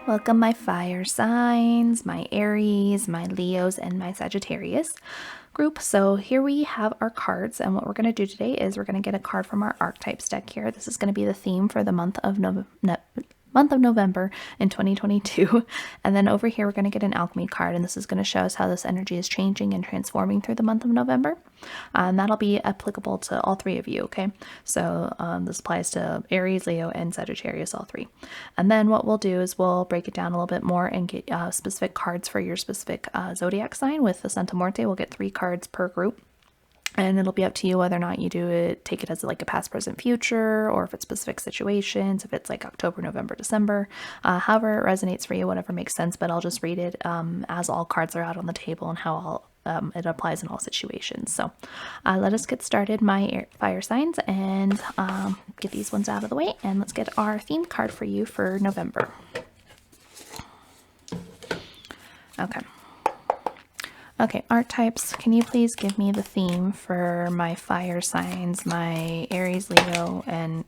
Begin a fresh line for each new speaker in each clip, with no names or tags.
Welcome my fire signs, my Aries, my Leos, and my Sagittarius group. So here we have our cards, and what we're going to do today is we're going to get a card from our archetypes deck here. This is going to be the theme for the month of November in 2022. And then over here we're going to get an alchemy card, and this is going to show us how this energy is changing and transforming through the month of November. And that'll be applicable to all three of you, okay? So this applies to Aries, Leo, and Sagittarius, all three. And then what we'll do is we'll break it down a little bit more and get specific cards for your specific zodiac sign. With the Santa Muerte, we'll get 3 cards per group. And it'll be up to you whether or not you do it, take it as like a past, present, future, or if it's specific situations, if it's like October, November, December, however it resonates for you, whatever makes sense. But I'll just read it as all cards are out on the table and how it applies in all situations. So let us get started, my fire signs, and get these ones out of the way. And let's get our theme card for you for November. Okay, archetypes, can you please give me the theme for my fire signs, my Aries, Leo, and...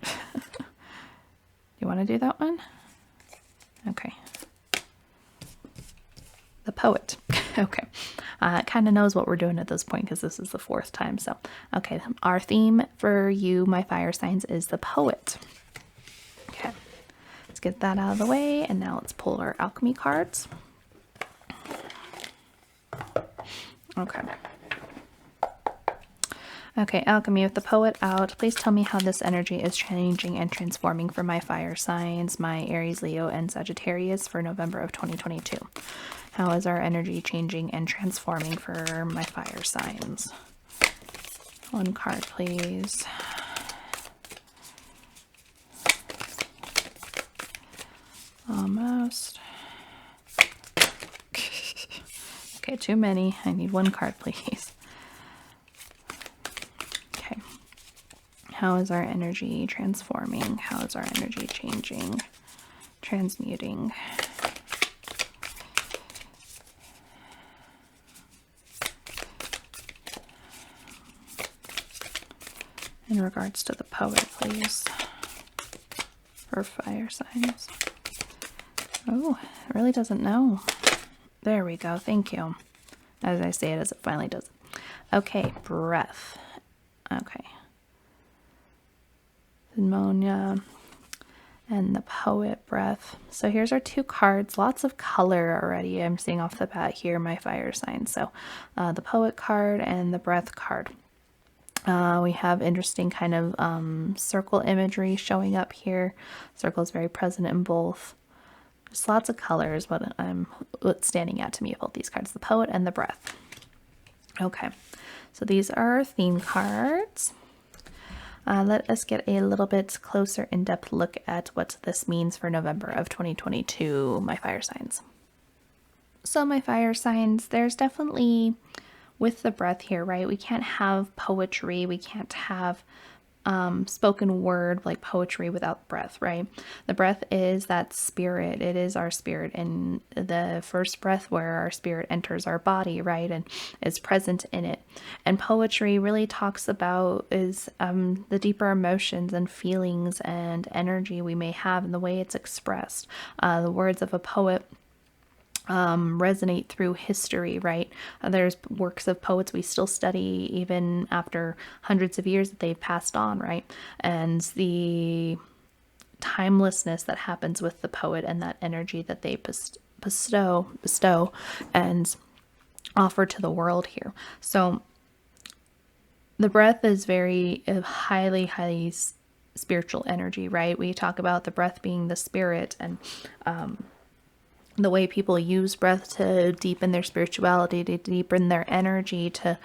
You want to do that one? Okay. The poet. Okay. It kind of knows what we're doing at this point because this is the 4th time. So, okay, our theme for you, my fire signs, is the poet. Okay. Let's get that out of the way, and now let's pull our alchemy cards. Okay. Okay, alchemy with the poet out. Please tell me how this energy is changing and transforming for my fire signs, my Aries, Leo, and Sagittarius for November of 2022. How is our energy changing and transforming for my fire signs? 1 card, please. Almost. Okay, too many. I need 1 card, please. Okay. How is our energy transforming? How is our energy changing? Transmuting. In regards to the poet, please. For fire signs. Oh, it really doesn't know. There we go. Thank you. As I say it, as it finally does it. Okay, breath. Okay. Pneumonia and the poet, breath. So here's our 2 cards. Lots of color already. I'm seeing off the bat here, my fire sign. So the poet card and the breath card. We have interesting kind of circle imagery showing up here. Circle is very present in both. Just lots of colors, what's standing out to me about these cards, the poet and the breath. Okay, so these are our theme cards. Let us get a little bit closer, in-depth look at what this means for November of 2022, my fire signs. So my fire signs, there's definitely, with the breath here, right, we can't have poetry, we can't have spoken word like poetry without breath, right? The breath is that spirit. It is our spirit, and the first breath where our spirit enters our body, right, and is present in it. And poetry really talks about is the deeper emotions and feelings and energy we may have and the way it's expressed. The words of a poet resonate through history, right? There's works of poets we still study even after hundreds of years that they've passed on, right? And the timelessness that happens with the poet and that energy that they bestow and offer to the world here. So the breath is very highly spiritual energy, right? We talk about the breath being the spirit, and the way people use breath to deepen their spirituality, to deepen their energy, to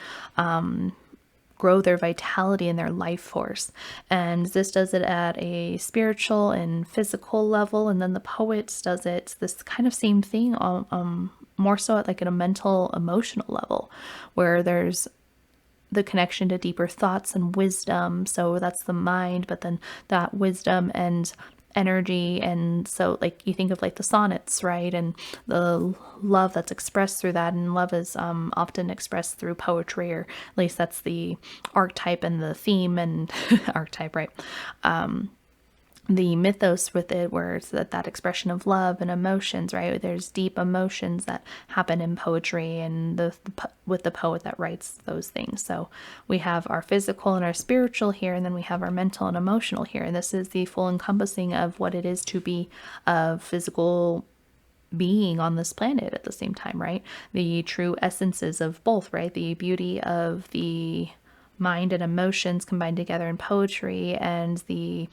grow their vitality and their life force. And this does it at a spiritual and physical level. And then the poet does it, this kind of same thing, more so at like at a mental, emotional level, where there's the connection to deeper thoughts and wisdom. So that's the mind, but then that wisdom and energy. And so like you think of like the sonnets, right, and the love that's expressed through that, and love is often expressed through poetry, or at least that's the archetype and the theme and archetype, right? the mythos with it, where it's that expression of love and emotions, right? There's deep emotions that happen in poetry, and with the poet that writes those things. So we have our physical and our spiritual here, and then we have our mental and emotional here. And this is the full encompassing of what it is to be a physical being on this planet at the same time, right? The true essences of both, right? The beauty of the mind and emotions combined together in poetry, and the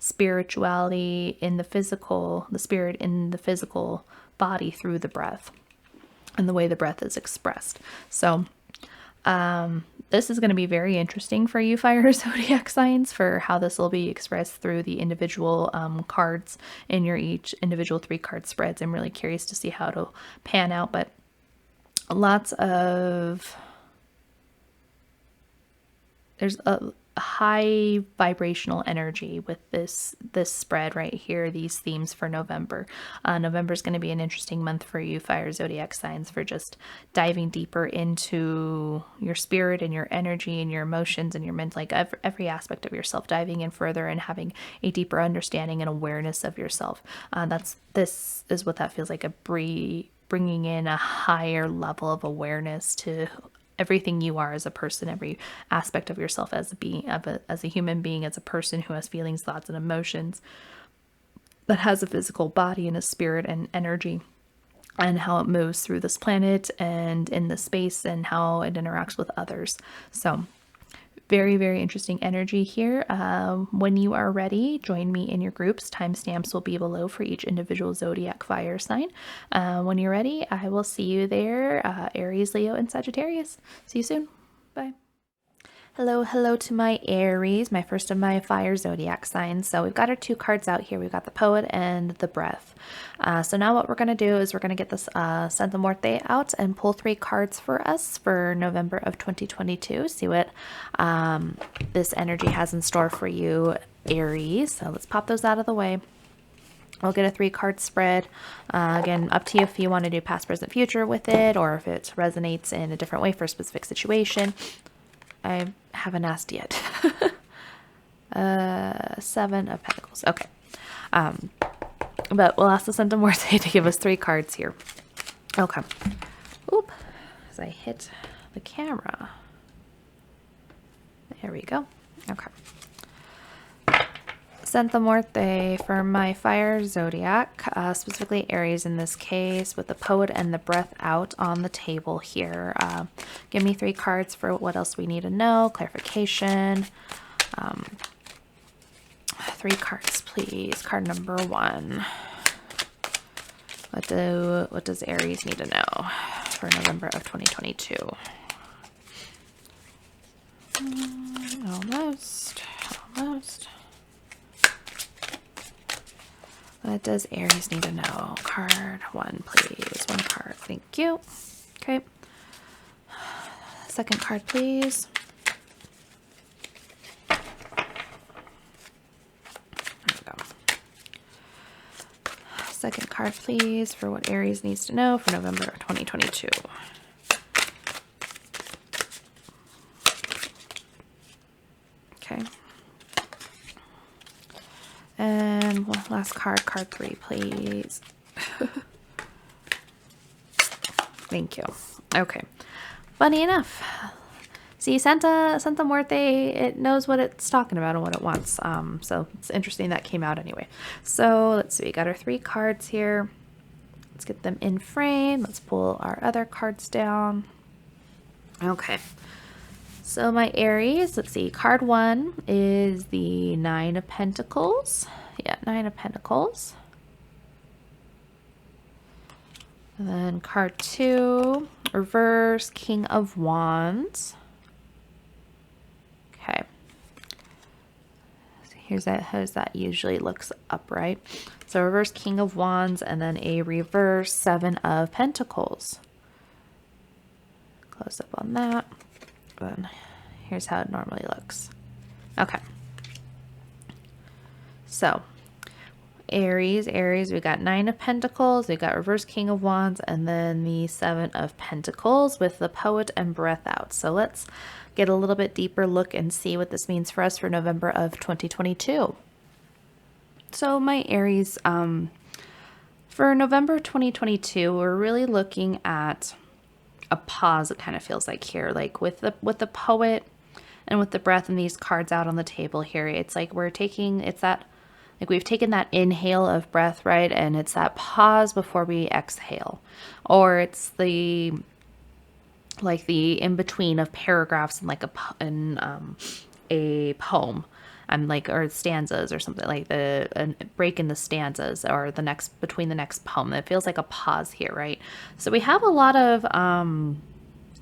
spirituality in the physical, the spirit in the physical body through the breath and the way the breath is expressed. So this is going to be very interesting for you fire zodiac signs, for how this will be expressed through the individual cards in your each individual 3-card spreads. I'm really curious to see how it'll pan out, but there's a high vibrational energy with this spread right here, these themes for November. November is going to be an interesting month for you fire zodiac signs, for just diving deeper into your spirit and your energy and your emotions and your mental, like every aspect of yourself, diving in further and having a deeper understanding and awareness of yourself. This is what that feels like, bringing in a higher level of awareness to everything you are as a person, every aspect of yourself as a being, as a human being, as a person who has feelings, thoughts, and emotions, that has a physical body and a spirit and energy, and how it moves through this planet and in the space, and how it interacts with others. So very, very interesting energy here. When you are ready, join me in your groups. Timestamps will be below for each individual zodiac fire sign. When you're ready, I will see you there, Aries, Leo, and Sagittarius. See you soon. Bye. Hello to my Aries, my first of my fire zodiac signs. So we've got our 2 cards out here. We've got the poet and the breath. So now what we're going to do is we're going to get this Santa Muerte out and pull 3 cards for us for November of 2022. See what this energy has in store for you, Aries. So let's pop those out of the way. We'll get a 3-card spread. Again, up to you if you want to do past, present, future with it, or if it resonates in a different way for a specific situation. I haven't asked yet. 7 of Pentacles. Okay. But we'll ask the Santa Muerte to give us 3 cards here. Okay. Oop. As I hit the camera. There we go. Okay. Santa Muerte for my fire zodiac, specifically Aries in this case, with the poet and the breath out on the table here. Give me 3 cards for what else we need to know, clarification. 3 cards, please. Card number 1. What does Aries need to know for November of 2022? Almost. What does Aries need to know? Card 1, please. 1 card. Thank you. Okay. 2nd card, please. There we go. 2nd card, please, for what Aries needs to know for November of 2022. Okay. And one last card, card 3, please. Thank you. Okay. Funny enough. See, Santa Muerte, it knows what it's talking about and what it wants. So it's interesting that came out anyway. So let's see, we got our 3 cards here. Let's get them in frame. Let's pull our other cards down. Okay. So my Aries, let's see, card 1 is the 9 of Pentacles. Yeah, 9 of Pentacles. And then card 2, reverse, King of Wands. Okay. So here's that, how that usually looks upright. So reverse King of Wands, and then a reverse 7 of Pentacles. Close up on that. Then here's how it normally looks. Okay. So Aries, we got 9 of Pentacles, we got reverse King of Wands, and then the 7 of Pentacles with the poet and breath out. So let's get a little bit deeper look and see what this means for us for November of 2022. So my Aries, for November 2022, we're really looking at a pause. It kind of feels like here, like with the poet and with the breath and these cards out on the table here. It's like we're taking, it's that, like we've taken that inhale of breath, right? And it's that pause before we exhale, or it's the like the in between of paragraphs in like a poem. I'm like, or stanzas or something, like a break in the stanzas or the next between the next poem. It feels like a pause here, right? So we have a lot of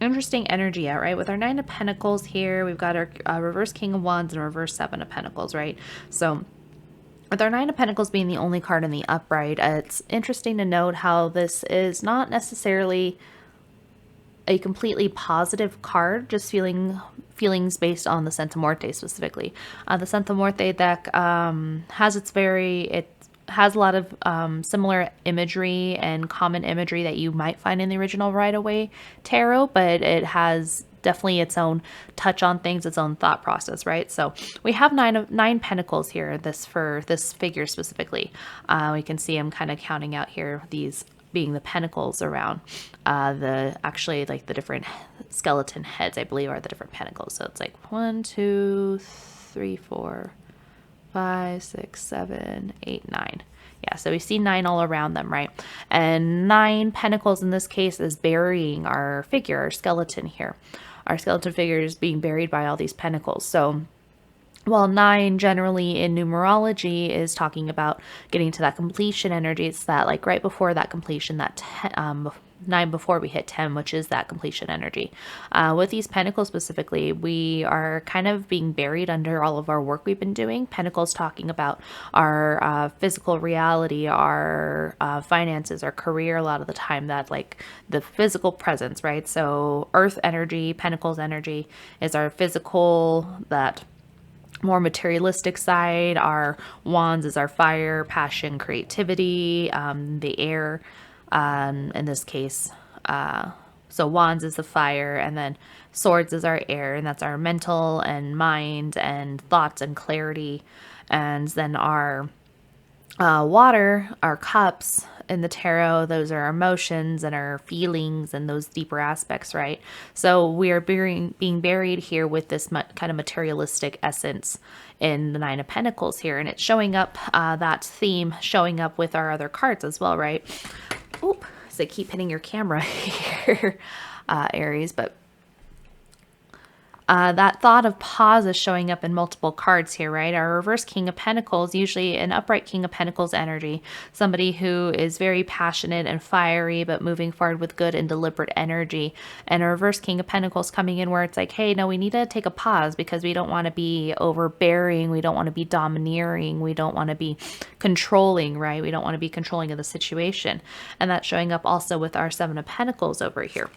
interesting energy out, right? With our Nine of Pentacles here, we've got our reverse King of Wands and reverse Seven of Pentacles, right? So with our Nine of Pentacles being the only card in the upright, it's interesting to note how this is not necessarily a completely positive card, just feelings based on the Santa Muerte specifically. The Santa Muerte deck it has a lot of similar imagery and common imagery that you might find in the original Rider-Waite tarot, but it has definitely its own touch on things, its own thought process, right? So we have nine pentacles here, for this figure specifically. We can see I'm kind of counting out here these being the pentacles around actually like the different skeleton heads, I believe, are the different pentacles. So it's like 1, 2, 3, 4, 5, 6, 7, 8, 9. Yeah, so we see 9 all around them, right? And 9 pentacles in this case is burying our figure, our skeleton here. Our skeleton figure is being buried by all these pentacles. So while 9 generally in numerology is talking about getting to that completion energy, it's that like right before that completion, that 9 before we hit 10, which is that completion energy. With these pentacles specifically, we are kind of being buried under all of our work we've been doing. Pentacles talking about our physical reality, our finances, our career, a lot of the time, that like the physical presence, right? So earth energy, pentacles energy is our physical, that more materialistic side. Our wands is our fire, passion, creativity, the air, in this case. So wands is the fire, and then swords is our air, and that's our mental and mind and thoughts and clarity. And then our water, our cups in the tarot, those are our emotions and our feelings and those deeper aspects, right? So we are being buried here with this kind of materialistic essence in the Nine of Pentacles here, and it's showing up, that theme showing up with our other cards as well, right? Oop, so I keep hitting your camera here, Aries, but that thought of pause is showing up in multiple cards here, right? Our reverse King of Pentacles, usually an upright King of Pentacles energy, somebody who is very passionate and fiery, but moving forward with good and deliberate energy. And a reverse King of Pentacles coming in where it's like, hey, no, we need to take a pause because we don't want to be overbearing. We don't want to be domineering. We don't want to be controlling, right? We don't want to be controlling of the situation. And that's showing up also with our Seven of Pentacles over here,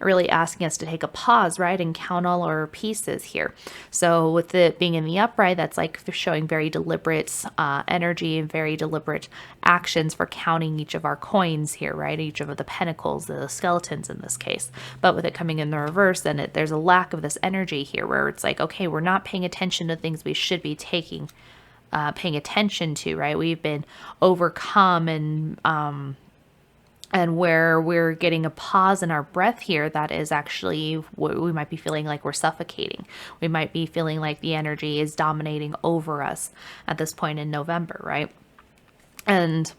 really asking us to take a pause, right? And count all our pieces here. So with it being in the upright, that's like showing very deliberate energy and very deliberate actions for counting each of our coins here, right? Each of the pentacles, the skeletons in this case. But with it coming in the reverse, then there's a lack of this energy here where it's like, okay, we're not paying attention to things we should be paying attention to, right? We've been overcome and where we're getting a pause in our breath here, that is actually what we might be feeling like we're suffocating. We might be feeling like the energy is dominating over us at this point in November, right? And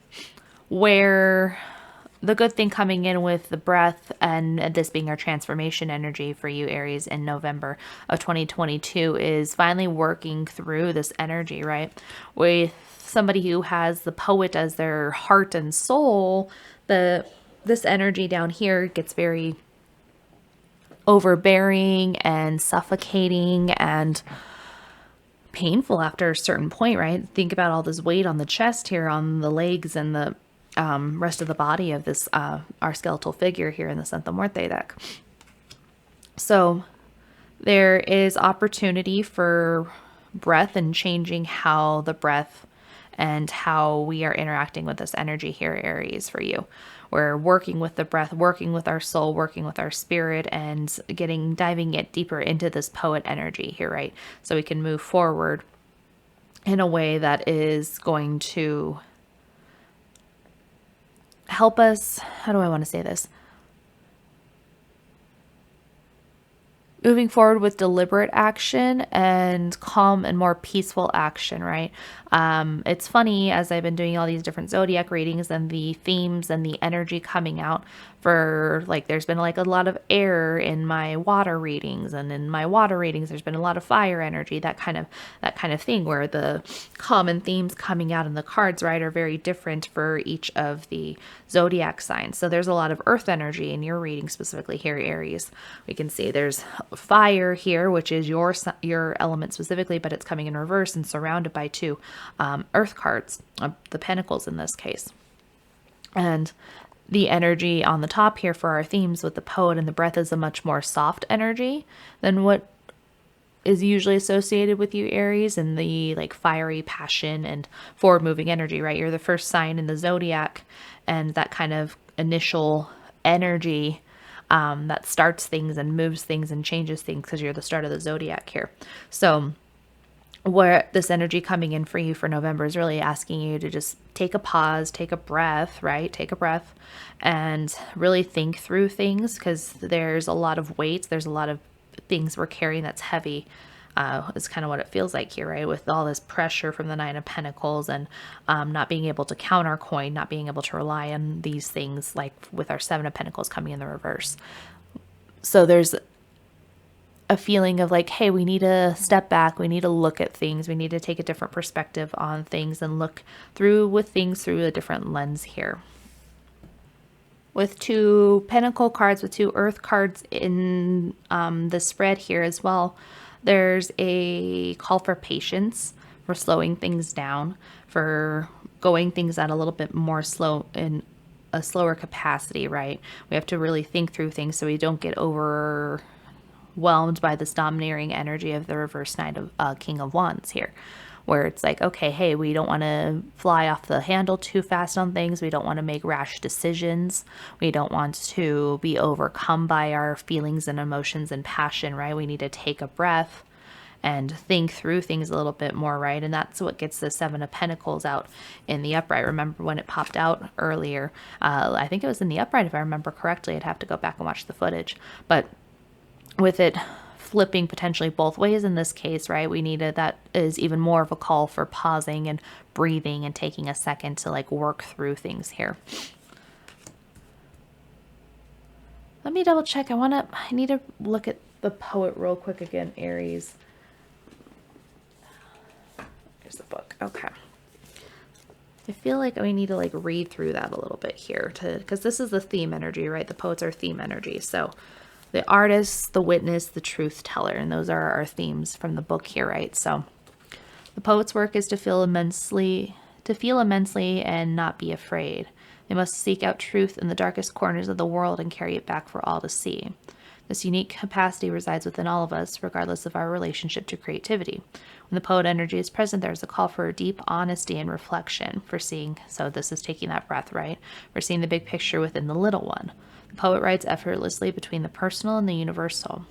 where the good thing coming in with the breath and this being our transformation energy for you, Aries, in November of 2022 is finally working through this energy, right? With somebody who has the poet as their heart and soul, this energy down here gets very overbearing and suffocating and painful after a certain point, right? Think about all this weight on the chest here, on the legs and the rest of the body of this our skeletal figure here in the Santa Muerte deck. So there is opportunity for breath and changing how the breath and how we are interacting with this energy here, Aries, for you. We're working with the breath, working with our soul, working with our spirit, and diving it deeper into this poet energy here, right? So we can move forward in a way that is going to help us. How do I want to say this? Moving forward with deliberate action and calm and more peaceful action, right? It's funny, as I've been doing all these different zodiac readings and the themes and the energy coming out for, like, there's been like a lot of air in my water readings, and in my water readings there's been a lot of fire energy, that kind of thing, where the common themes coming out in the cards, right, are very different for each of the zodiac signs. So there's a lot of earth energy in your reading, specifically here, Aries. We can see there's fire here, which is your element specifically, but it's coming in reverse and surrounded by two earth cards, the pentacles in this case. And the energy on the top here for our themes with the poet and the breath is a much more soft energy than what is usually associated with you, Aries, and the like fiery passion and forward moving energy, right? You're the first sign in the zodiac, and that kind of initial energy that starts things and moves things and changes things, because you're the start of the zodiac here. So where this energy coming in for you for November is really asking you to just take a pause, take a breath, right? Take a breath and really think through things, because there's a lot of weight. There's a lot of things we're carrying that's heavy. Is kind of what it feels like here, right? With all this pressure from the Nine of Pentacles and not being able to count our coin, not being able to rely on these things, like with our Seven of Pentacles coming in the reverse. So there's a feeling of like, hey, we need to step back. We need to look at things. We need to take a different perspective on things and look through with things through a different lens here. With two Pentacle cards, with two Earth cards in the spread here as well, there's a call for patience, for slowing things down, for going things at a little bit more slow in a slower capacity, right? We have to really think through things so we don't get overwhelmed by this domineering energy of the reverse Knight of King of Wands here, where it's like, okay, hey, we don't want to fly off the handle too fast on things. We don't want to make rash decisions. We don't want to be overcome by our feelings and emotions and passion, right? We need to take a breath and think through things a little bit more, right? And that's what gets the Seven of Pentacles out in the upright. Remember when it popped out earlier? I think it was in the upright, if I remember correctly. I'd have to go back and watch the footage. But with it flipping potentially both ways in this case, right? We needed, that is even more of a call for pausing and breathing and taking a second to like work through things here. Let me double check. I need to look at the poet real quick again, Aries. Here's the book. Okay. I feel like we need to like read through that a little bit here because this is the theme energy, right? The poets are theme energy. So the artist, the witness, the truth teller, and those are our themes from the book here, right? So the poet's work is to feel immensely and not be afraid. They must seek out truth in the darkest corners of the world and carry it back for all to see. This unique capacity resides within all of us, regardless of our relationship to creativity. When the poet energy is present, there's a call for deep honesty and reflection, for seeing, so this is taking that breath, right? For seeing the big picture within the little one. The poet writes effortlessly between the personal and the universal.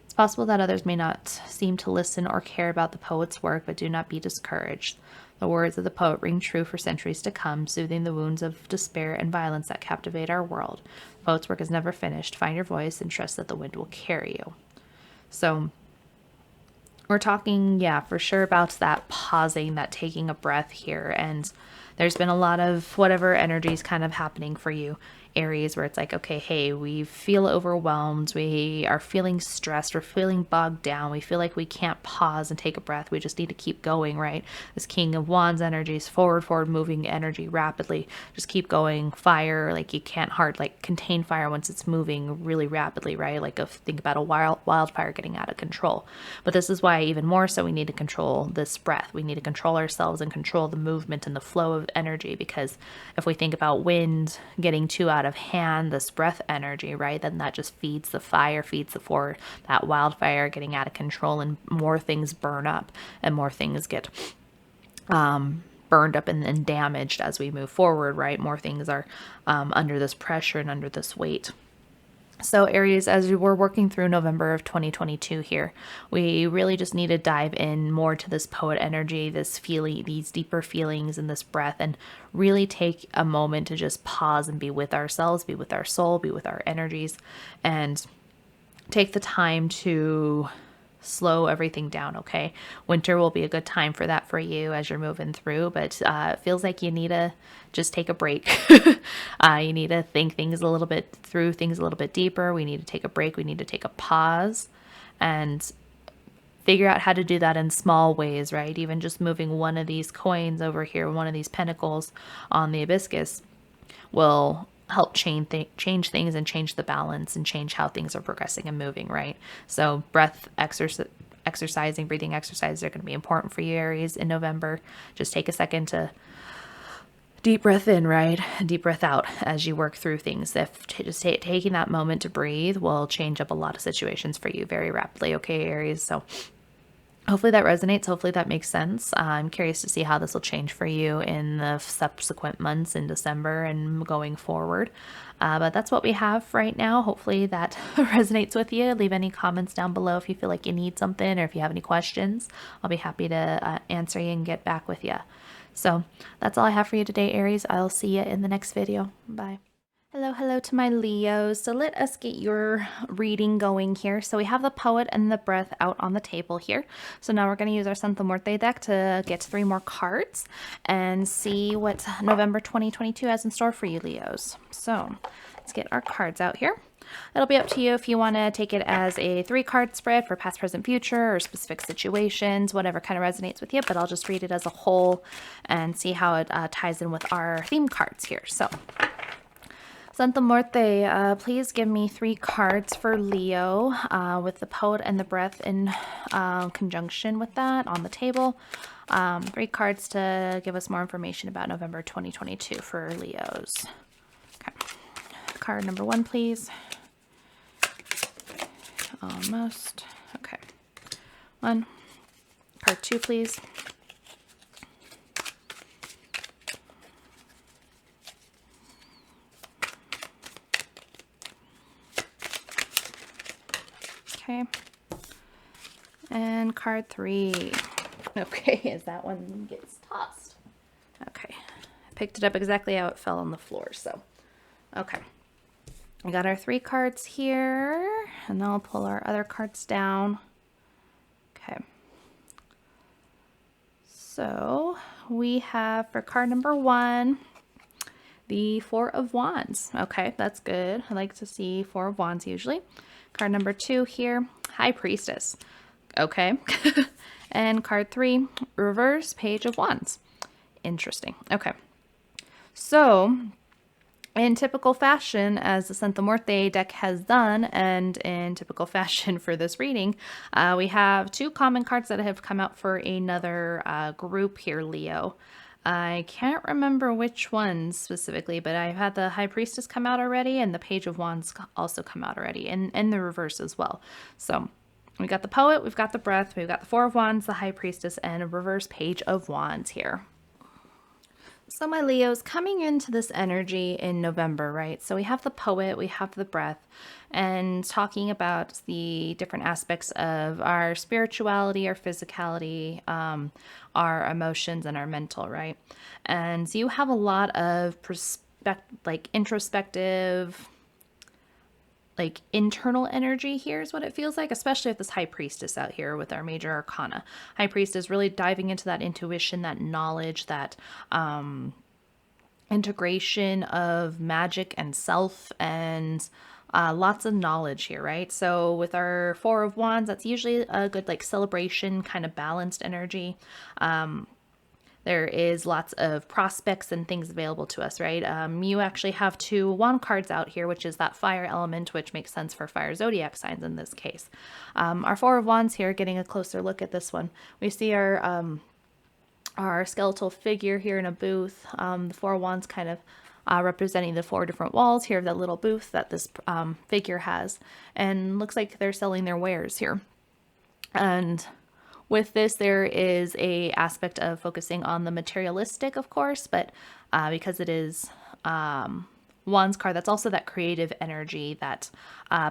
It's possible that others may not seem to listen or care about the poet's work, but do not be discouraged. The words of the poet ring true for centuries to come, soothing the wounds of despair and violence that captivate our world. The poet's work is never finished. Find your voice and trust that the wind will carry you. So we're talking, yeah, for sure about that pausing, that taking a breath here. And there's been a lot of whatever energy is kind of happening for you, Aries, where it's like, okay, hey, we feel overwhelmed. We are feeling stressed. We're feeling bogged down. We feel like we can't pause and take a breath. We just need to keep going, right? This King of Wands energy is forward moving energy rapidly. Just keep going. Fire, like you can't contain fire once it's moving really rapidly, right? Like think about a wildfire getting out of control. But this is why even more so we need to control this breath. We need to control ourselves and control the movement and the flow of energy, because if we think about wind getting too out of hand, this breath energy, right, then that just feeds the fire, feeds the forward, that wildfire getting out of control, and more things burn up and more things get burned up and damaged as we move forward, right? More things are under this pressure and under this weight. So Aries, as we're working through November of 2022 here, we really just need to dive in more to this poet energy, this feeling, these deeper feelings and this breath, and really take a moment to just pause and be with ourselves, be with our soul, be with our energies, and take the time to slow everything down. Okay, winter will be a good time for that for you as you're moving through, but it feels like you need to just take a break. You need to think things a little bit through, things a little bit deeper. We need to take a break, we need to take a pause and figure out how to do that in small ways, right? Even just moving one of these coins over here, one of these pentacles on the hibiscus will help change things and change the balance and change how things are progressing and moving, right? So breath exercising, breathing exercises are going to be important for you, Aries, in November. Just take a second to deep breath in, right? Deep breath out as you work through things. If just taking that moment to breathe will change up a lot of situations for you very rapidly, okay, Aries? So hopefully that resonates. Hopefully that makes sense. I'm curious to see how this will change for you in the subsequent months in December and going forward. But that's what we have right now. Hopefully that resonates with you. Leave any comments down below if you feel like you need something or if you have any questions. I'll be happy to answer you and get back with you. So that's all I have for you today, Aries. I'll see you in the next video. Bye. Hello to my Leos. So let us get your reading going here. So we have the Poet and the Breath out on the table here. So now we're going to use our Santo Muerte deck to get 3 more cards and see what November 2022 has in store for you, Leos. So let's get our cards out here. It'll be up to you if you want to take it as a 3-card spread for past, present, future, or specific situations, whatever kind of resonates with you, but I'll just read it as a whole and see how it ties in with our theme cards here. So Santo Muerte, please give me 3 cards for Leo with the Poet and the Breath in conjunction with that on the table. 3 cards to give us more information about November 2022 for Leos. Okay. Card number 1, please. Almost. Okay. 1. Card 2, please. Okay. And card 3. Okay, as that one gets tossed. Okay. I picked it up exactly how it fell on the floor, so. Okay. We got our 3 cards here, and then I'll pull our other cards down. Okay. So we have for card number 1, the 4 of Wands. Okay, that's good. I like to see 4 of Wands usually. Card number 2 here, High Priestess. Okay. And card 3, Reverse Page of Wands. Interesting. Okay. So in typical fashion, as the Santo Muerte deck has done, and in typical fashion for this reading, we have 2 common cards that have come out for another group here, Leo. I can't remember which ones specifically, but I've had the High Priestess come out already and the Page of Wands also come out already, and the reverse as well. So we got the Poet, we've got the Breath, we've got the 4 of Wands, the High Priestess, and a reverse Page of Wands here. So my Leos, coming into this energy in November, right? So we have the Poet, we have the Breath, and talking about the different aspects of our spirituality, our physicality, our emotions, and our mental, right? And you have a lot of introspective, like internal energy here is what it feels like, especially with this High Priestess out here with our major arcana. High Priestess really diving into that intuition, that knowledge, that integration of magic and self, and lots of knowledge here, right? So with our 4 of Wands, that's usually a good like celebration, kind of balanced energy. There is lots of prospects and things available to us, right? You actually have 2 wand cards out here, which is that fire element, which makes sense for fire zodiac signs in this case. Our 4 of Wands here, getting a closer look at this one. We see our skeletal figure here in a booth. The 4 of Wands kind of representing the 4 different walls here of that little booth that this figure has. And looks like they're selling their wares here. And with this, there is a aspect of focusing on the materialistic, of course, but because it is Wands card, that's also that creative energy, that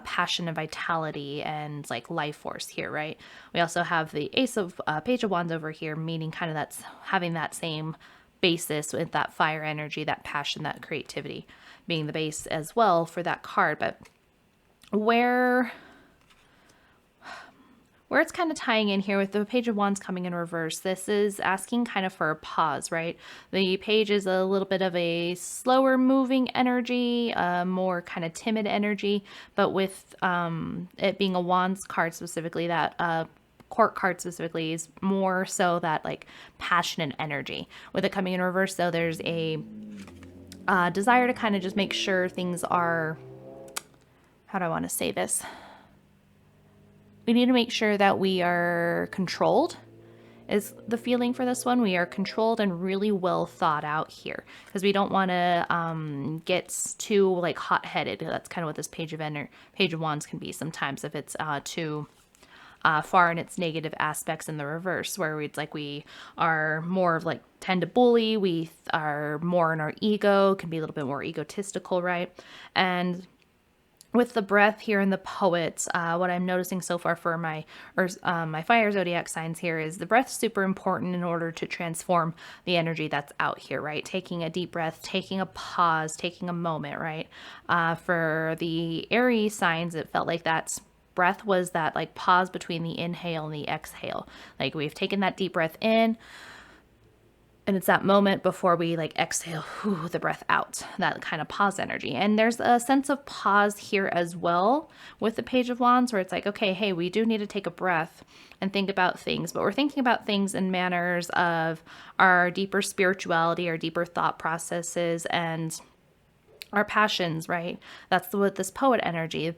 passion and vitality and like life force here, right? We also have the Page of Wands over here, meaning kind of that's having that same basis with that fire energy, that passion, that creativity being the base as well for that card. But where it's kind of tying in here with the Page of Wands coming in reverse, this is asking kind of for a pause, right? The page is a little bit of a slower moving energy, more kind of timid energy, but with it being a Wands card specifically, that court card specifically is more so that like passionate energy. With it coming in reverse, though, there's a desire to kind of just make sure things are, how do I want to say this? We need to make sure that we are controlled, is the feeling for this one. We are controlled and really well thought out here, because we don't want to get too like hot-headed. That's kind of what this Page of Wands can be sometimes, if it's too far in its negative aspects in the reverse, where it's like we are more of like tend to bully, we are more in our ego, can be a little bit more egotistical, right? And with the breath here in the poet, what I'm noticing so far for my fire zodiac signs here is the breath super important in order to transform the energy that's out here, right? Taking a deep breath, taking a pause, taking a moment, right? For the Aries signs, it felt like that breath was that like pause between the inhale and the exhale. Like we've taken that deep breath in, and it's that moment before we like exhale the breath out, that kind of pause energy. And there's a sense of pause here as well with the Page of Wands, where it's like, okay, hey, we do need to take a breath and think about things, but we're thinking about things in manners of our deeper spirituality, our deeper thought processes, and our passions, right? That's what this poet energy,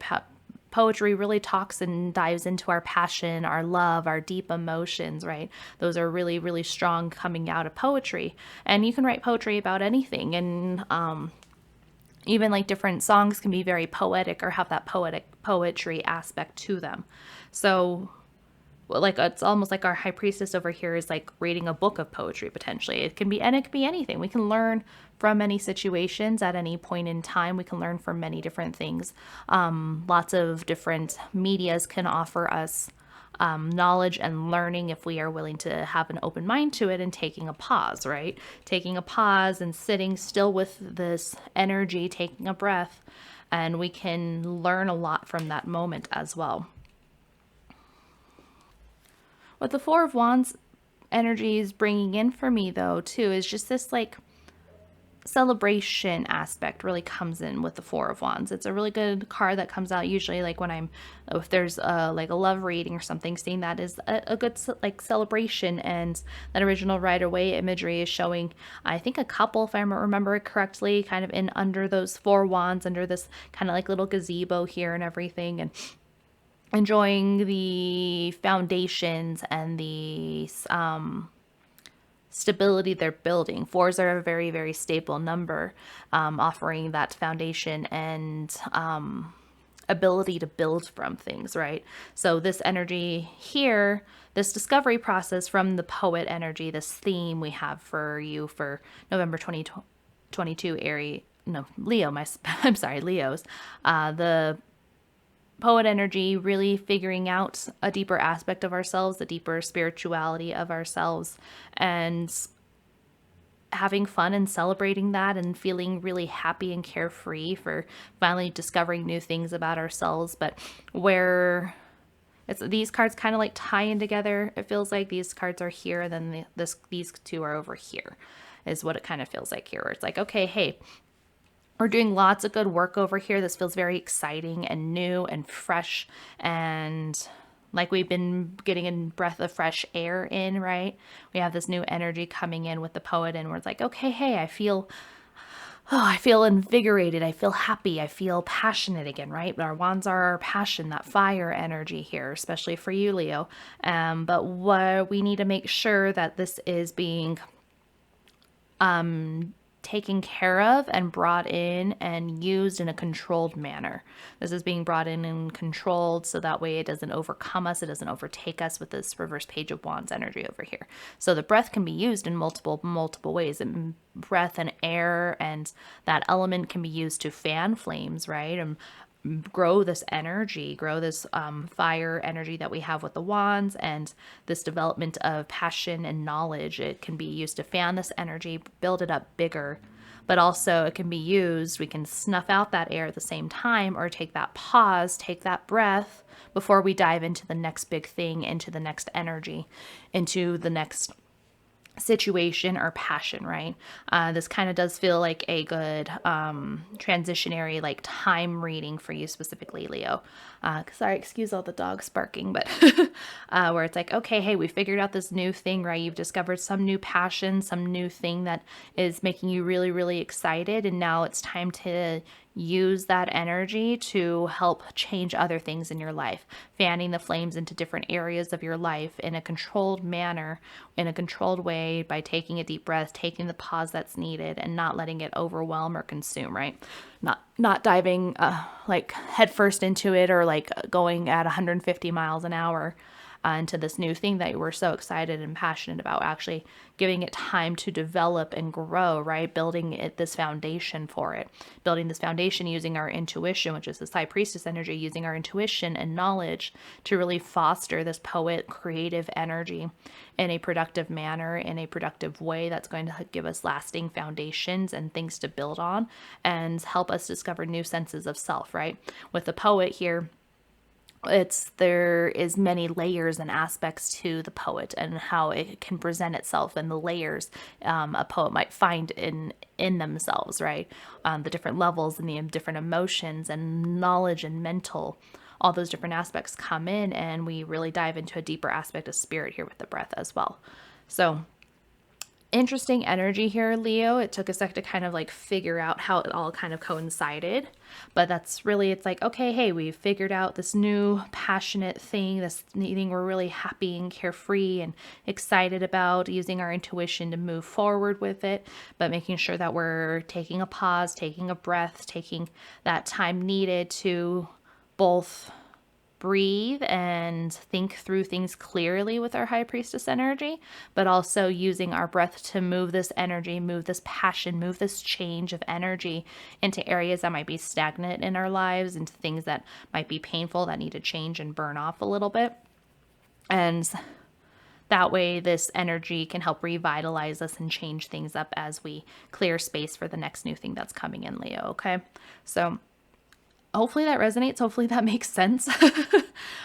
poetry really talks and dives into our passion, our love, our deep emotions, right? Those are really, really strong coming out of poetry. And you can write poetry about anything. And even like different songs can be very poetic or have that poetry aspect to them. So like it's almost like our high priestess over here is like reading a book of poetry potentially. It can be anything. We can learn from any situations at any point in time. We can learn from many different things. Lots of different medias can offer us knowledge and learning if we are willing to have an open mind to it and taking a pause, right? Taking a pause and sitting still with this energy, taking a breath, and we can learn a lot from that moment as well. What the Four of Wands energy is bringing in for me, though, too, is just this like celebration aspect really comes in with the Four of Wands. It's a really good card that comes out usually like when if there's like a love reading or something, seeing that is a good like celebration. And that original Rider-Waite imagery is showing, I think, a couple, if I remember it correctly, kind of in under those four wands, under this kind of like little gazebo here and everything, and enjoying the foundations and the stability they're building. Fours are a very, very stable number, offering that foundation and ability to build from things, right? So this energy here, this discovery process from the poet energy, this theme we have for you for November 2022, Leos, the poet energy, really figuring out a deeper aspect of ourselves, the deeper spirituality of ourselves, and having fun and celebrating that and feeling really happy and carefree for finally discovering new things about ourselves. But where these cards kind of like tie in together, it feels like these cards are here and then these two are over here, is what it kind of feels like here, where it's like, okay, hey, we're doing lots of good work over here. This feels very exciting and new and fresh, and like we've been getting a breath of fresh air in, right? We have this new energy coming in with the poet, and we're like, okay, hey, I feel invigorated. I feel happy. I feel passionate again, right? Our wands are our passion, that fire energy here, especially for you, Leo. But what we need to make sure that this is being taken care of and brought in and used in a controlled manner. This is being brought in and controlled so that way it doesn't overcome us, it doesn't overtake us with this reverse Page of Wands energy over here. So the breath can be used in multiple ways. And breath and air and that element can be used to fan flames, right? And grow this energy, grow this fire energy that we have with the wands, and this development of passion and knowledge. It can be used to fan this energy, build it up bigger, but also it can be used, we can snuff out that air at the same time, or take that pause, take that breath before we dive into the next big thing, into the next energy, into the next situation or passion, right? This kind of does feel like a good transitionary, like time reading for you specifically, Leo. Sorry, excuse all the dogs barking, but where it's like, okay, hey, we figured out this new thing, right? You've discovered some new passion, some new thing that is making you really, really excited. And now it's time to use that energy to help change other things in your life, fanning the flames into different areas of your life in a controlled manner, in a controlled way, by taking a deep breath, taking the pause that's needed, and not letting it overwhelm or consume, right? Not diving like headfirst into it, or like going at 150 miles an hour into this new thing that you were so excited and passionate about. Actually giving it time to develop and grow, right? Building this foundation for it. Building this foundation using our intuition, which is this High Priestess energy, using our intuition and knowledge to really foster this poet creative energy in a productive manner, in a productive way that's going to give us lasting foundations and things to build on and help us discover new senses of self, right? With the poet here, there is many layers and aspects to the poet and how it can present itself, and the layers a poet might find in themselves, right? The different levels and the different emotions and knowledge and mental, all those different aspects come in, and we really dive into a deeper aspect of spirit here with the breath as well. So interesting energy here, Leo. It took a sec to kind of like figure out how it all kind of coincided, but that's really, it's like, okay, hey, we've figured out this new passionate thing, this thing we're really happy and carefree and excited about, using our intuition to move forward with it, but making sure that we're taking a pause, taking a breath, taking that time needed to both breathe and think through things clearly with our High Priestess energy, but also using our breath to move this energy, move this passion, move this change of energy into areas that might be stagnant in our lives, into things that might be painful, that need to change and burn off a little bit. And that way this energy can help revitalize us and change things up as we clear space for the next new thing that's coming in, Leo. Okay, so hopefully that resonates. Hopefully that makes sense.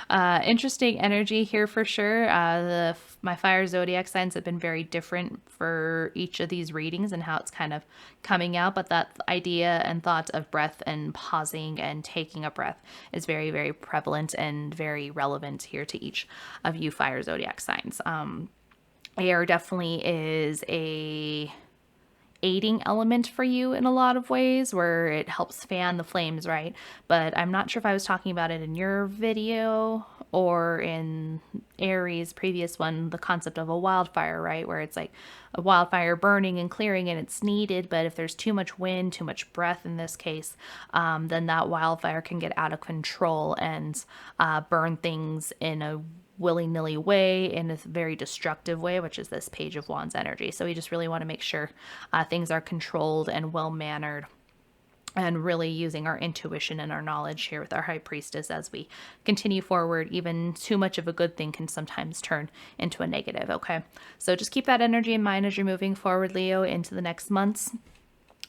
Interesting energy here for sure. My fire zodiac signs have been very different for each of these readings and how it's kind of coming out. But that idea and thought of breath and pausing and taking a breath is very, very prevalent and very relevant here to each of you fire zodiac signs. Air definitely is a aiding element for you in a lot of ways, where it helps fan the flames, right? But I'm not sure if I was talking about it in your video or in Aries' previous one, the concept of a wildfire, right? Where it's like a wildfire burning and clearing and it's needed, but if there's too much wind, too much breath in this case, then that wildfire can get out of control and burn things in a willy-nilly way, in a very destructive way, which is this Page of Wands energy. So we just really want to make sure things are controlled and well-mannered, and really using our intuition and our knowledge here with our High Priestess as we continue forward. Even too much of a good thing can sometimes turn into a negative, okay? So just keep that energy in mind as you're moving forward, Leo, into the next months,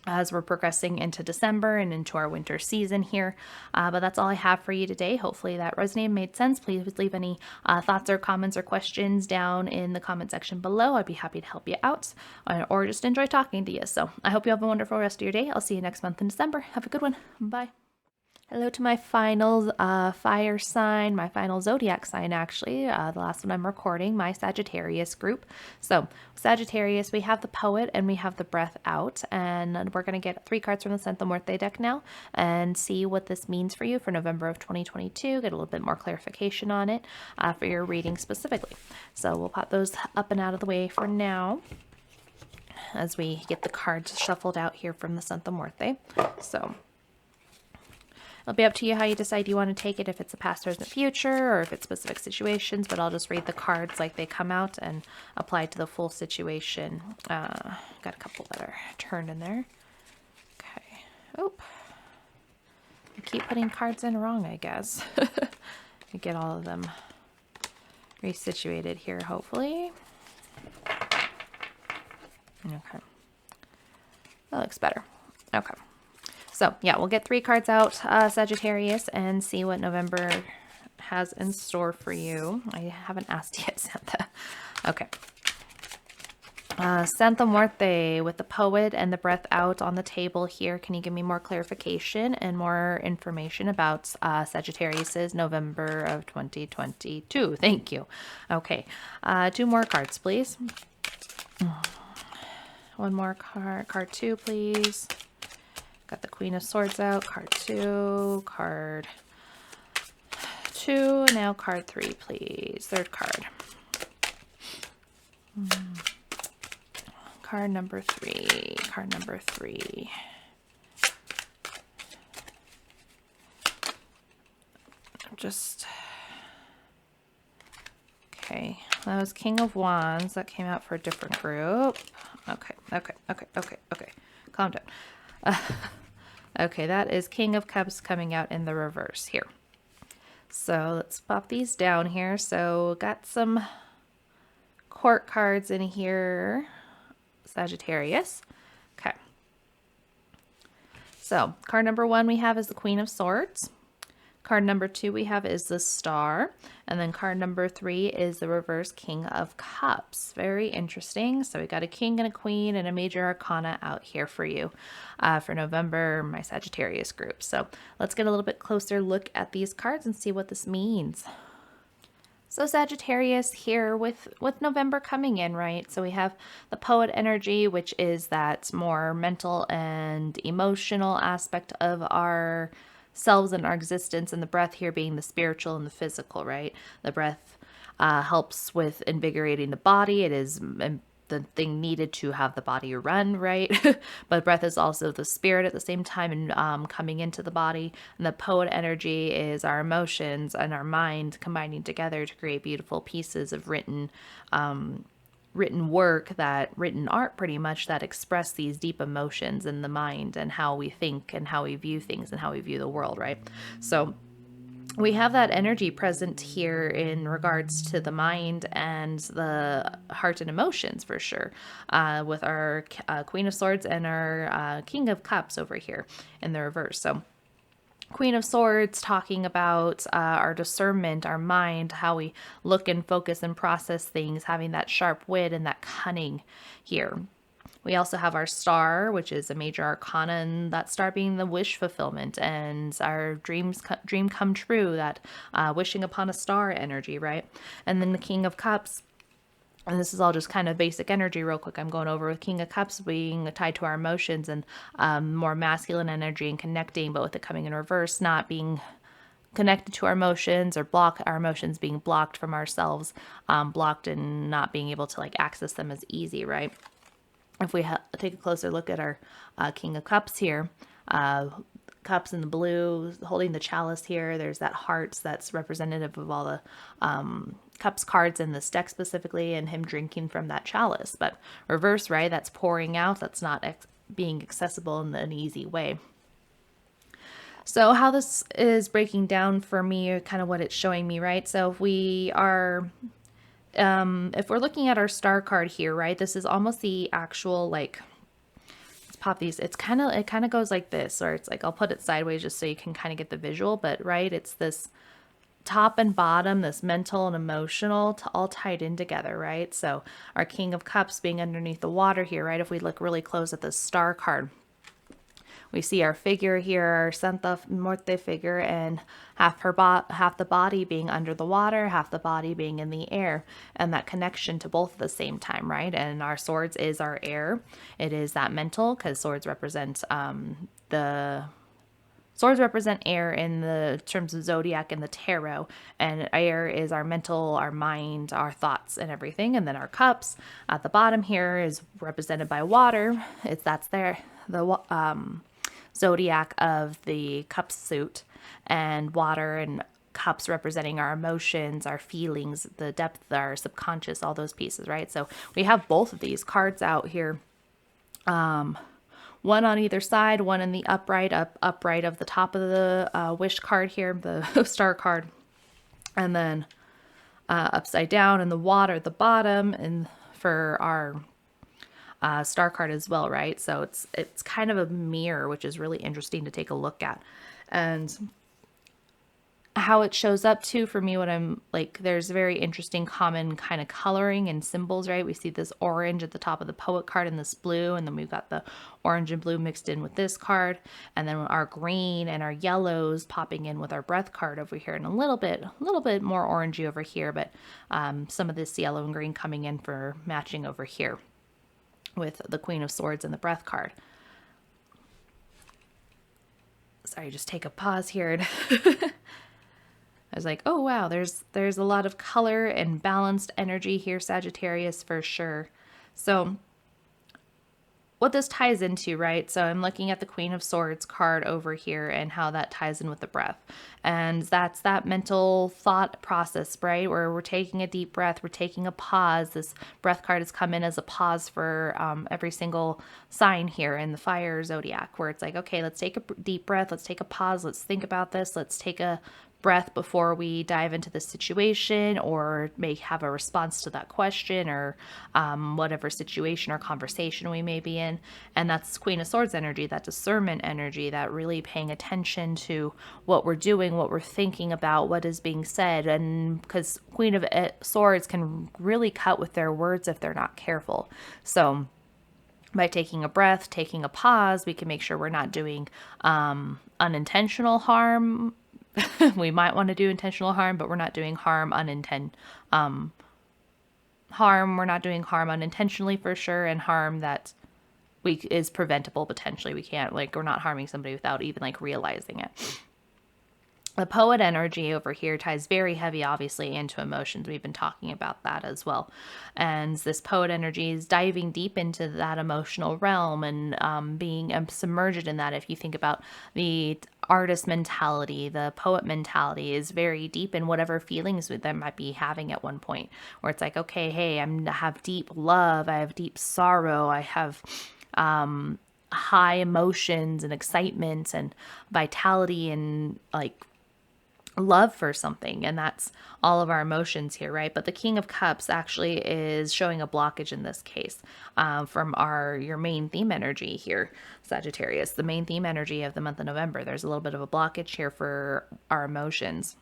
as we're progressing into December and into our winter season here. But that's all I have for you today. Hopefully that resonated, made sense. Please leave any thoughts or comments or questions down in the comment section below. I'd be happy to help you out, or just enjoy talking to you. So I hope you have a wonderful rest of your day. I'll see you next month in December. Have a good one. Bye. Hello to my final fire sign, my final zodiac sign, actually, the last one I'm recording, my Sagittarius group. So Sagittarius, we have the poet and we have the breath out, and we're going to get 3 cards from the Santa Muerte deck now and see what this means for you for November of 2022, get a little bit more clarification on it for your reading specifically. So we'll pop those up and out of the way for now. as we get the cards shuffled out here from the Santa Muerte. So it'll be up to you how you decide you want to take it, if it's a past, present, future, or if it's specific situations, but I'll just read the cards like they come out and apply to the full situation. Got a couple that are turned in there. Okay. Oh, I keep putting cards in wrong, I guess. Get all of them resituated here, hopefully. Okay. That looks better. Okay. So, yeah, we'll get 3 cards out, Sagittarius, and see what November has in store for you. I haven't asked yet, Santa. Okay. Santa Muerte with the poet and the breath out on the table here. Can you give me more clarification and more information about Sagittarius's November of 2022? Thank you. Okay. 2 more cards, please. One more card. Card 2, please. Got the Queen of Swords out. Card 2. Card 2. Now card 3, please. Third card. Card number 3. Card number 3. Just... Okay. That was King of Wands. That came out for a different group. Okay. Calm down. Okay, that is King of Cups coming out in the reverse here. So let's pop these down here. So got some court cards in here, Sagittarius. Okay. So card number 1 we have is the Queen of Swords. Card number 2 we have is the Star. And then card number 3 is the reverse King of Cups. Very interesting. So we got a King and a Queen and a Major Arcana out here for you for November, my Sagittarius group. So let's get a little bit closer look at these cards and see what this means. So Sagittarius here with November coming in, right? So we have the poet energy, which is that more mental and emotional aspect of our selves and our existence, and the breath here being the spiritual and the physical, right? The breath helps with invigorating the body. It is the thing needed to have the body run, right? But breath is also the spirit at the same time, and coming into the body. And the poet energy is our emotions and our mind combining together to create beautiful pieces of written work, that written art pretty much, that express these deep emotions in the mind and how we think and how we view things and how we view the world, right? So we have that energy present here in regards to the mind and the heart and emotions for sure, with our Queen of Swords and our King of Cups over here in the reverse. So Queen of Swords talking about our discernment, our mind, how we look and focus and process things, having that sharp wit and that cunning here. We also have our Star, which is a major arcana, and that star being the wish fulfillment and our dream come true, that wishing upon a star energy, right? And then the King of Cups. And this is all just kind of basic energy real quick I'm going over, with King of Cups being tied to our emotions and more masculine energy and connecting, but with it coming in reverse, not being connected to our emotions, or our emotions being blocked from ourselves, blocked and not being able to like access them as easy, right? If we take a closer look at our King of Cups here, cups in the blue, holding the chalice here, there's that heart that's representative of all the cups cards in this deck specifically, and him drinking from that chalice. But reverse, right, that's pouring out, that's not being accessible in an easy way. So how this is breaking down for me, kind of what it's showing me, right? So if we are if we're looking at our star card here, right, this is almost the actual, like, let's pop these, it kind of goes like this, or it's like, I'll put it sideways just so you can kind of get the visual, but right, it's this top and bottom, this mental and emotional, all tied in together, right? So our King of Cups being underneath the water here, right? If we look really close at the star card, we see our figure here, our Santa Muerte figure, and half the body being under the water, half the body being in the air, and that connection to both at the same time, right? And our swords is our air. It is that mental, because swords represent the Swords represent air in the terms of zodiac and the tarot, and air is our mental, our mind, our thoughts, and everything. And then our cups at the bottom here is represented by water. That's there the zodiac of the cup suit, and water and cups representing our emotions, our feelings, the depth, our subconscious, all those pieces, right? So we have both of these cards out here. One on either side, one in the upright of the top of the wish card here, the star card, and then upside down in the water at the bottom, and for our star card as well, right? So it's kind of a mirror, which is really interesting to take a look at. And how it shows up too for me, what I'm like, there's very interesting common kind of coloring and symbols, right? We see this orange at the top of the poet card and this blue, and then we've got the orange and blue mixed in with this card, and then our green and our yellows popping in with our breath card over here, and a little bit more orangey over here, but some of this yellow and green coming in for matching over here with the Queen of Swords and the breath card. Sorry, just take a pause here. I was like, oh wow, there's a lot of color and balanced energy here, Sagittarius, for sure. So what this ties into, right? So I'm looking at the Queen of Swords card over here and how that ties in with the breath. And that's that mental thought process, right? Where we're taking a deep breath, we're taking a pause. This breath card has come in as a pause for every single sign here in the Fire Zodiac, where it's like, okay, let's take a deep breath, let's take a pause, let's think about this, let's take a breath before we dive into the situation, or may have a response to that question, or whatever situation or conversation we may be in. And that's Queen of Swords energy, that discernment energy, that really paying attention to what we're doing, what we're thinking about, what is being said. And because Queen of Swords can really cut with their words if they're not careful. So by taking a breath, taking a pause, we can make sure we're not doing unintentional harm. We might want to do intentional harm, but we're not doing harm we're not doing harm unintentionally for sure, and harm that is preventable potentially. We can't, like, we're not harming somebody without even like realizing it. The poet energy over here ties very heavy, obviously, into emotions. We've been talking about that as well. And this poet energy is diving deep into that emotional realm and being submerged in that. If you think about the artist mentality, the poet mentality is very deep in whatever feelings they might be having at one point, where it's like, okay, hey, I have deep love, I have deep sorrow, I have high emotions and excitement and vitality and like love for something, and that's all of our emotions here, right? But the King of Cups actually is showing a blockage in this case from your main theme energy here, Sagittarius, the main theme energy of the month of November. There's a little bit of a blockage here for our emotions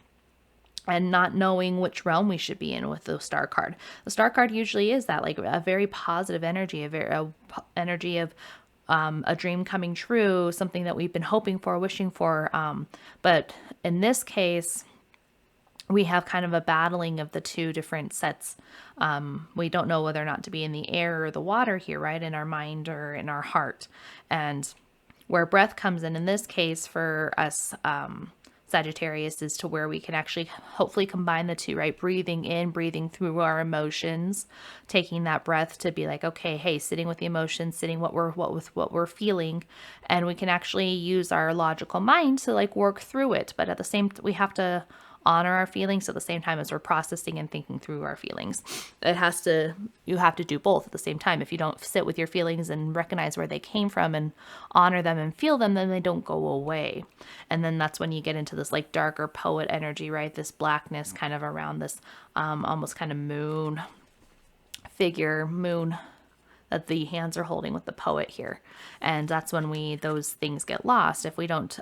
and not knowing which realm we should be in with the star card. The star card usually is that, like, a very positive energy, a energy of a dream coming true, something that we've been hoping for, wishing for. But in this case, we have kind of a battling of the two different sets. We don't know whether or not to be in the air or the water here, right? In our mind or in our heart. And where breath comes in this case for us, Sagittarius, is to where we can actually hopefully combine the two, right? Breathing in, breathing through our emotions, taking that breath to be like, okay, hey, sitting with the emotions, sitting with what we're feeling, and we can actually use our logical mind to like work through it. But at the same, we have to honor our feelings at the same time as we're processing and thinking through our feelings. You have to do both at the same time. If you don't sit with your feelings and recognize where they came from and honor them and feel them, then they don't go away. And then that's when you get into this like darker poet energy, right? This blackness kind of around this almost kind of moon that the hands are holding with the poet here. And that's when those things get lost. If we don't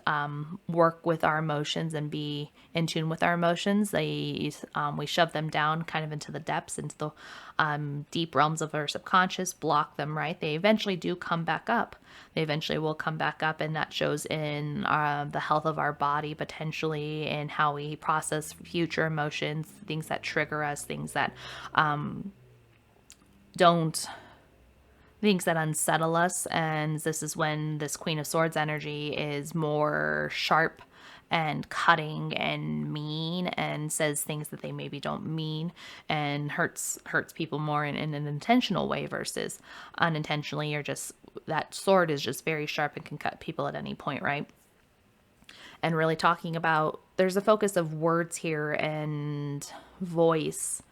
work with our emotions and be in tune with our emotions, we shove them down kind of into the depths, into the deep realms of our subconscious, block them, right? They eventually do come back up. They eventually will come back up, and that shows in the health of our body, potentially, and how we process future emotions, things that trigger us, things that don't things that unsettle us. And this is when this Queen of Swords energy is more sharp and cutting and mean, and says things that they maybe don't mean, and hurts people more in an intentional way versus unintentionally. Or just that sword is just very sharp and can cut people at any point, right? And really talking about, there's a focus of words here and voice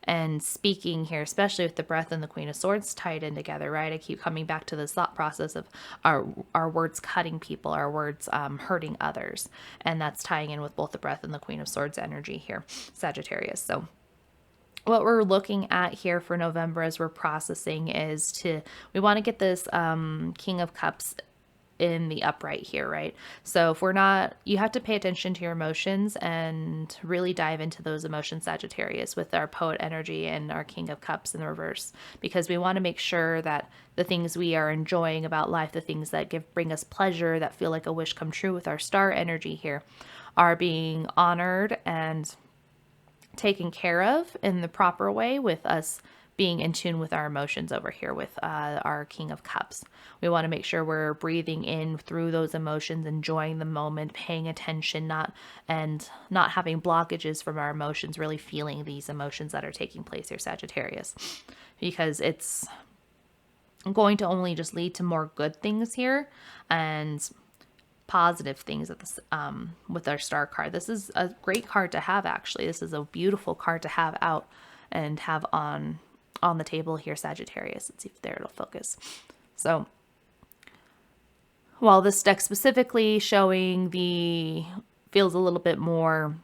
and speaking here, especially with the breath and the Queen of Swords tied in together, right? I keep coming back to this thought process of our words cutting people, our words hurting others. And that's tying in with both the breath and the Queen of Swords energy here, Sagittarius. So what we're looking at here for November as we're processing is we want to get this King of Cups in the upright here, right? So if we're not, you have to pay attention to your emotions and really dive into those emotions, Sagittarius, with our poet energy and our King of Cups in the reverse, because we want to make sure that the things we are enjoying about life, the things that bring us pleasure, that feel like a wish come true with our star energy here, are being honored and taken care of in the proper way, with us being in tune with our emotions over here with our King of Cups. We want to make sure we're breathing in through those emotions, enjoying the moment, paying attention, not having blockages from our emotions, really feeling these emotions that are taking place here, Sagittarius, because it's going to only just lead to more good things here and positive things at this, with our star card. This is a great card to have, actually. This is a beautiful card to have out and have on the table here, Sagittarius. Let's see if there it'll focus. So while this deck specifically showing feels a little bit more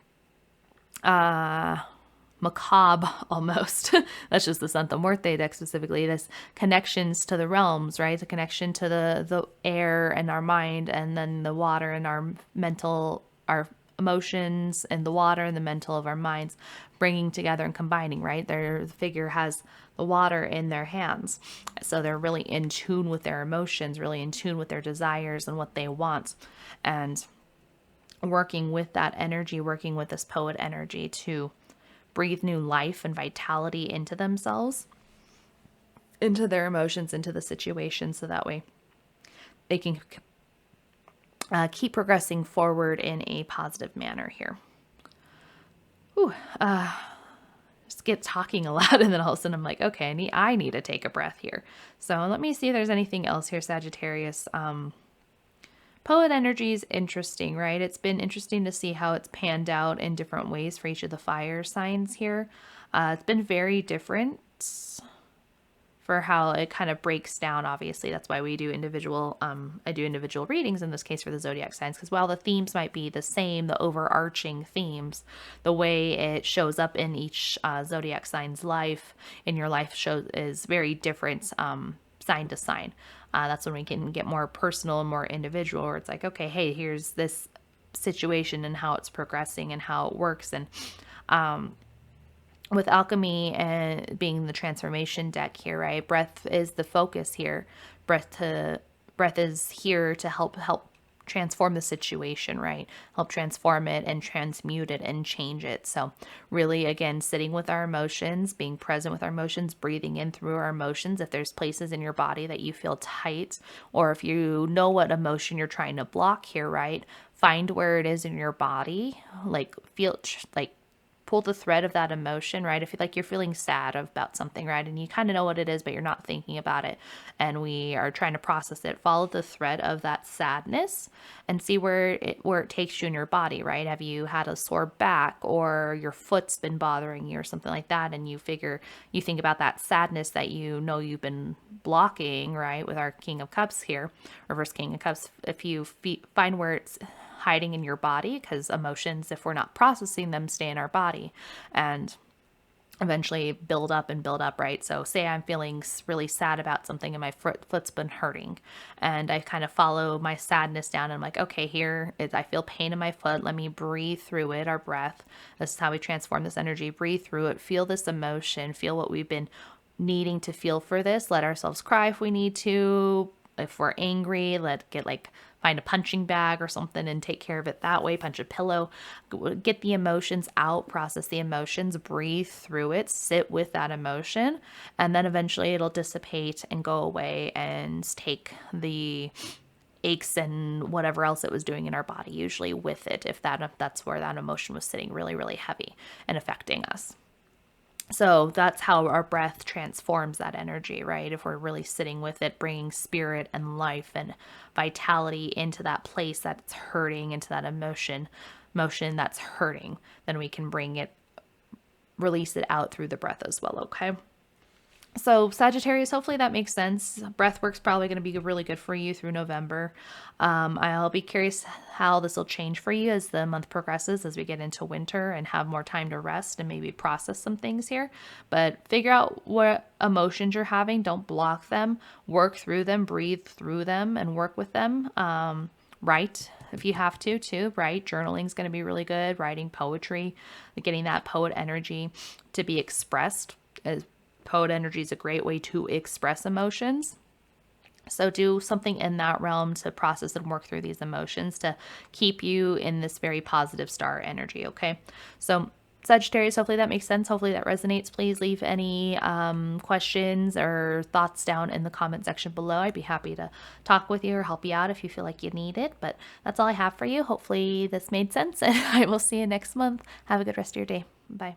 macabre almost. That's just the Santa Muerte deck specifically. This connections to the realms, right? The connection to the air and our mind, and then the water and our mental, our emotions, and the water and the mental of our minds bringing together and combining, right? The figure has the water in their hands. So they're really in tune with their emotions, really in tune with their desires and what they want. And working with that energy, working with this poet energy to breathe new life and vitality into themselves, into their emotions, into the situation, so that way they can keep progressing forward in a positive manner here. Ooh, just get talking a lot, and then all of a sudden I'm like, okay, I need to take a breath here. So let me see if there's anything else here, Sagittarius. Poet energy is interesting, right? It's been interesting to see how it's panned out in different ways for each of the fire signs here. It's been very different for how it kind of breaks down. Obviously, that's why we do individual, I do individual readings in this case for the zodiac signs, because while the themes might be the same, the overarching themes, the way it shows up in each zodiac sign's life, in your life, is very different sign to sign. That's when we can get more personal and more individual, where it's like, okay, hey, here's this situation and how it's progressing and how it works. And with alchemy and being the transformation deck here, right? Breath is the focus here. Breath is here to help transform the situation, right? Help transform it and transmute it and change it. So really, again, sitting with our emotions, being present with our emotions, breathing in through our emotions. If there's places in your body that you feel tight, or if you know what emotion you're trying to block here, right? Find where it is in your body, pull the thread of that emotion, right? If you're feeling sad about something, right? And you kind of know what it is, but you're not thinking about it, and we are trying to process it, follow the thread of that sadness and see where it takes you in your body, right? Have you had a sore back, or your foot's been bothering you or something like that? And you think about that sadness that you've been blocking, right? With our King of Cups here, reverse King of Cups. If you find where it's hiding in your body, because emotions, if we're not processing them, stay in our body and eventually build up, right? So say I'm feeling really sad about something and my foot's been hurting, and I kind of follow my sadness down, and I'm like, okay, I feel pain in my foot. Let me breathe through it. Our breath. This is how we transform this energy. Breathe through it. Feel this emotion. Feel what we've been needing to feel for this. Let ourselves cry if we need to. If we're angry, find find a punching bag or something and take care of it that way, punch a pillow, get the emotions out, process the emotions, breathe through it, sit with that emotion, and then eventually it'll dissipate and go away and take the aches and whatever else it was doing in our body, usually with it, if that's where that emotion was sitting really, really heavy and affecting us. So that's how our breath transforms that energy, right? If we're really sitting with it, bringing spirit and life and vitality into that place that's hurting, into that emotion that's hurting, then we can release it out through the breath as well, okay? So Sagittarius, hopefully that makes sense. Breath work's probably going to be really good for you through November. I'll be curious how this will change for you as the month progresses, as we get into winter and have more time to rest and maybe process some things here. But figure out what emotions you're having. Don't block them. Work through them. Breathe through them and work with them. Write if you have to too, right? Journaling is going to be really good. Writing poetry, getting that poet energy to be expressed. Poet energy is a great way to express emotions. So do something in that realm to process and work through these emotions to keep you in this very positive star energy, okay? So Sagittarius, hopefully that makes sense. Hopefully that resonates. Please leave any questions or thoughts down in the comment section below. I'd be happy to talk with you or help you out if you feel like you need it. But that's all I have for you. Hopefully this made sense, and I will see you next month. Have a good rest of your day. Bye.